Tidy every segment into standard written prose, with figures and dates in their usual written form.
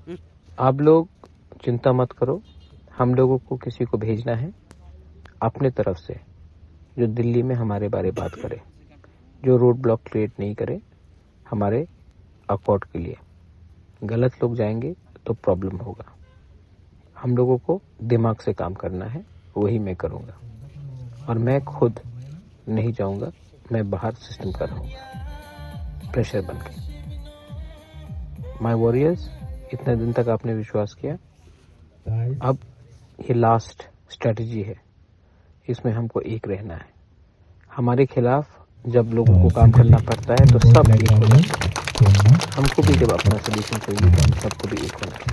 आप लोग चिंता मत करो, हम लोगों को किसी को भेजना है अपने तरफ से जो दिल्ली में हमारे बारे बात करे, जो रोड ब्लॉक क्रिएट नहीं करे हमारे अकॉर्ड के लिए। गलत लोग जाएंगे तो प्रॉब्लम होगा। हम लोगों को दिमाग से काम करना है, वही मैं करूँगा। और मैं खुद नहीं जाऊँगा, मैं बाहर सिस्टम कर रहूँगा प्रेशर बन के। माय वॉरियर्स, इतने दिन तक आपने विश्वास किया, अब ये लास्ट स्ट्रेटजी है, इसमें हमको एक रहना है। हमारे खिलाफ जब लोगों को काम करना पड़ता है तो सब एक हो जाते हैं। हमको भी जब अपना सोल्यूशन चाहिए तो हम सबको भी एक होना है।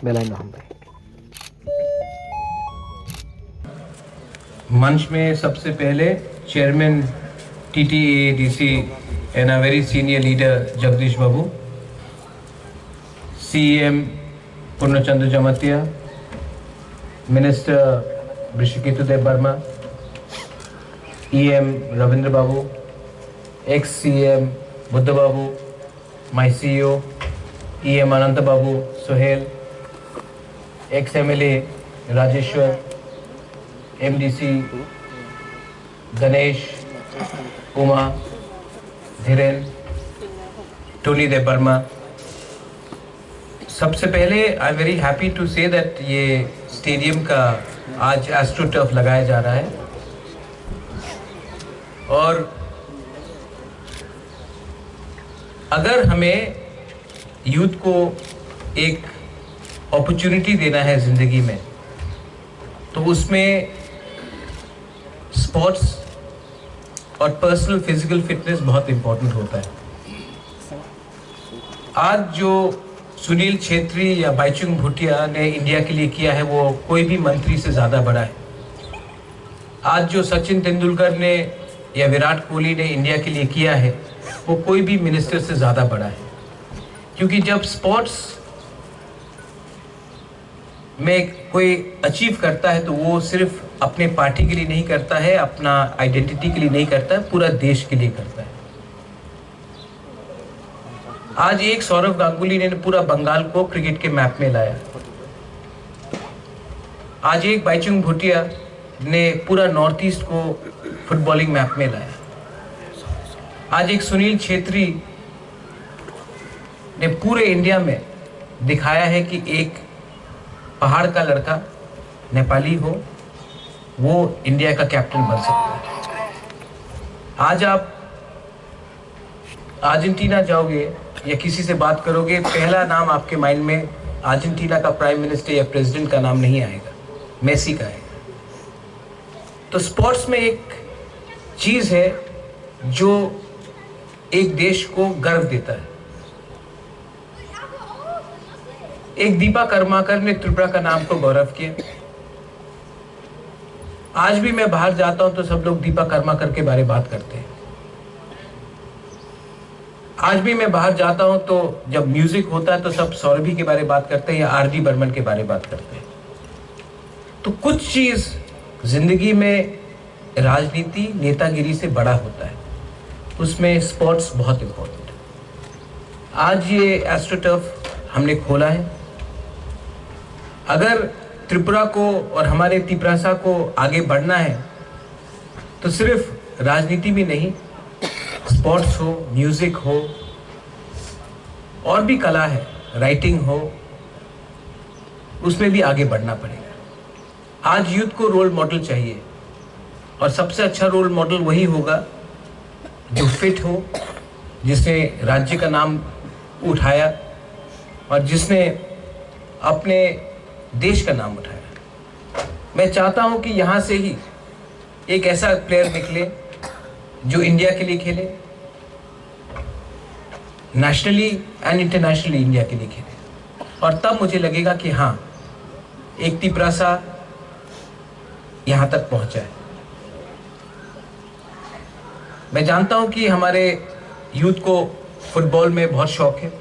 बेलाइन हम भाई मंच में सबसे पहले chairman TTADC and a very senior leader Jagdish Babu, CM Purnachandra Jamatia, minister Rishiketu Dev Varma, EM Ravindra Babu, ex-CM Buddha Babu, my CEO EM Anant Babu Suhel, ex-MLA Rajeshwar, MDC Ganesh, Uma, Dhiren, Tony Dev Varma. सबसे पहले I am very happy to say that ये स्टेडियम का आज एस्ट्रो टर्फ लगाया जा रहा है और अगर हमें यूथ को एक अपॉर्चुनिटी देना है ज़िंदगी में तो उसमें स्पोर्ट्स और पर्सनल फिजिकल फिटनेस बहुत इम्पोर्टेंट होता है। आज जो सुनील छेत्री या बाईचुंग भूटिया ने इंडिया के लिए किया है वो कोई भी मंत्री से ज़्यादा बड़ा है। आज जो सचिन तेंदुलकर ने या विराट कोहली ने इंडिया के लिए किया है वो कोई भी मिनिस्टर से ज़्यादा बड़ा है। क्योंकि जब स्पोर्ट्स में कोई अचीव करता है तो वो सिर्फ अपने पार्टी के लिए नहीं करता है, अपना आइडेंटिटी के लिए नहीं करता है, पूरा देश के लिए करता है। आज एक सौरव गांगुली ने पूरा बंगाल को क्रिकेट के मैप में लाया। आज एक बाईचुंग भूटिया ने पूरा नॉर्थ ईस्ट को फुटबॉलिंग मैप में लाया। आज एक सुनील छेत्री ने पूरे इंडिया में दिखाया है कि एक पहाड़ का लड़का नेपाली हो वो इंडिया का कैप्टन बन सकता है। आज आप अर्जेंटीना जाओगे या किसी से बात करोगे, पहला नाम आपके माइंड में अर्जेंटीना का प्राइम मिनिस्टर या प्रेसिडेंट का नाम नहीं आएगा, मेसी का आएगा। तो स्पोर्ट्स में एक चीज है जो एक देश को गर्व देता है। एक दीपा कर्माकर ने त्रिपुरा का नाम को गौरव किया। आज भी मैं बाहर जाता हूं तो सब लोग दीपा कर्माकर के बारे में बात करते हैं। आज भी मैं बाहर जाता हूं तो जब म्यूजिक होता है तो सब सौरभी के बारे में बात करते हैं या RD बर्मन के बारे में बात करते हैं। तो कुछ चीज जिंदगी में राजनीति नेतागिरी से बड़ा होता है, उसमें स्पोर्ट्स बहुत इंपॉर्टेंट है। आज ये एस्ट्रो टर्फ हमने खोला है। अगर त्रिपुरा को और हमारे तिपरासा को आगे बढ़ना है तो सिर्फ राजनीति भी नहीं, स्पोर्ट्स हो, म्यूजिक हो, और भी कला है, राइटिंग हो, उसमें भी आगे बढ़ना पड़ेगा। आज यूथ को रोल मॉडल चाहिए और सबसे अच्छा रोल मॉडल वही होगा जो फिट हो, जिसने राज्य का नाम उठाया और जिसने अपने देश का नाम उठाया। मैं चाहता हूं कि यहां से ही एक ऐसा प्लेयर निकले जो इंडिया के लिए खेले, नेशनली एंड इंटरनेशनली इंडिया के लिए खेले, और तब मुझे लगेगा कि हाँ एक तिपरासा यहां तक पहुंचा है। मैं जानता हूं कि हमारे यूथ को फुटबॉल में बहुत शौक है,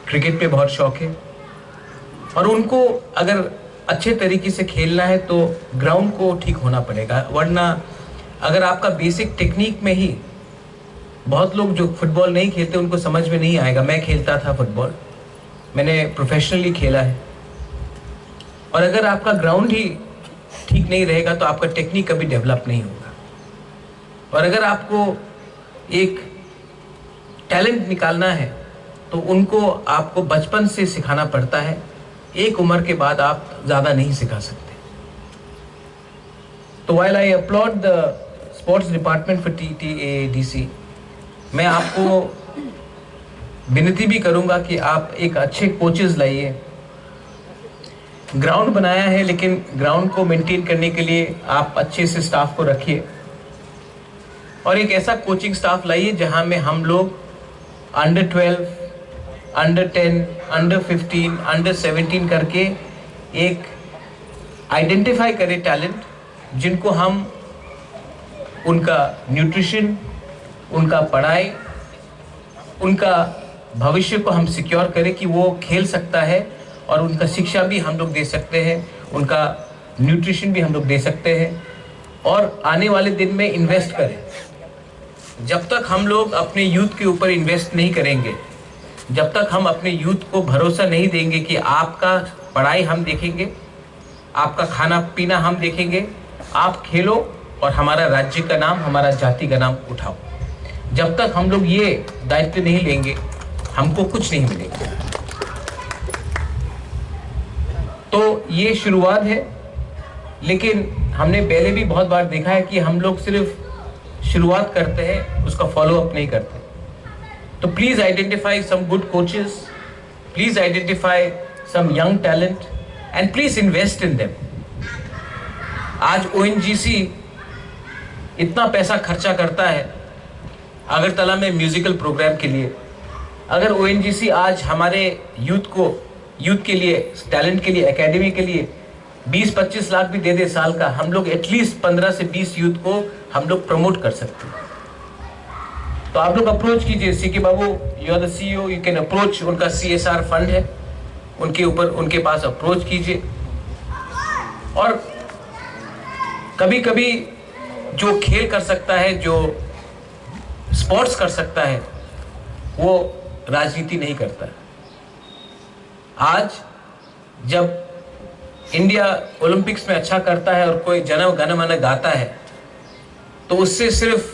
क्रिकेट में बहुत शौक है, और उनको अगर अच्छे तरीके से खेलना है तो ग्राउंड को ठीक होना पड़ेगा। वरना अगर आपका बेसिक टेक्निक में ही, बहुत लोग जो फुटबॉल नहीं खेलते उनको समझ में नहीं आएगा। मैं खेलता था फुटबॉल, मैंने प्रोफेशनली खेला है। और अगर आपका ग्राउंड ही ठीक नहीं रहेगा तो आपका टेक्निक कभी डेवलप नहीं होगा। और अगर आपको एक टैलेंट निकालना है तो उनको आपको बचपन से सिखाना पड़ता है, एक उम्र के बाद आप ज़्यादा नहीं सिखा सकते। तो while I applaud the sports department for TTADC, मैं आपको विनती भी करूंगा कि आप एक अच्छे कोचेस लाइए। ग्राउंड बनाया है लेकिन ग्राउंड को मेंटेन करने के लिए आप अच्छे से स्टाफ को रखिए और एक ऐसा कोचिंग स्टाफ लाइए जहां में हम लोग अंडर 12, अंडर 10, अंडर 15, अंडर 17 करके एक आइडेंटिफाई करें टैलेंट, जिनको हम उनका न्यूट्रिशन, उनका पढ़ाई, उनका भविष्य को हम सिक्योर करें कि वो खेल सकता है और उनका शिक्षा भी हम लोग दे सकते हैं, उनका न्यूट्रिशन भी हम लोग दे सकते हैं और आने वाले दिन में इन्वेस्ट करें। जब तक हम लोग अपने यूथ के ऊपर इन्वेस्ट नहीं करेंगे, जब तक हम अपने यूथ को भरोसा नहीं देंगे कि आपका पढ़ाई हम देखेंगे, आपका खाना पीना हम देखेंगे, आप खेलो और हमारा राज्य का नाम, हमारा जाति का नाम उठाओ, जब तक हम लोग ये दायित्व नहीं लेंगे हमको कुछ नहीं मिलेगा। तो ये शुरुआत है, लेकिन हमने पहले भी बहुत बार देखा है कि हम लोग सिर्फ शुरुआत करते हैं, उसका फॉलो अप नहीं करते। तो please identify some good coaches, please identify some young talent and please invest in them. आज ONGC इतना पैसा खर्चा करता है अगरतला में म्यूजिकल प्रोग्राम के लिए। अगर ONGC आज हमारे यूथ के लिए, टैलेंट के लिए, एकेडमी के लिए 20-25 लाख भी दे दे साल का, हम लोग एटलीस्ट 15 से 20 यूथ को हम लोग प्रमोट कर सकते हैं। तो आप लोग अप्रोच कीजिए, CK Babu, you are the CEO, you can approach. उनका CSR फंड है, उनके पास अप्रोच कीजिए। और कभी कभी जो खेल कर सकता है, जो स्पोर्ट्स कर सकता है, वो राजनीति नहीं करता। आज जब इंडिया ओलंपिक्स में अच्छा करता है और कोई जन गण मन गाता है तो उससे सिर्फ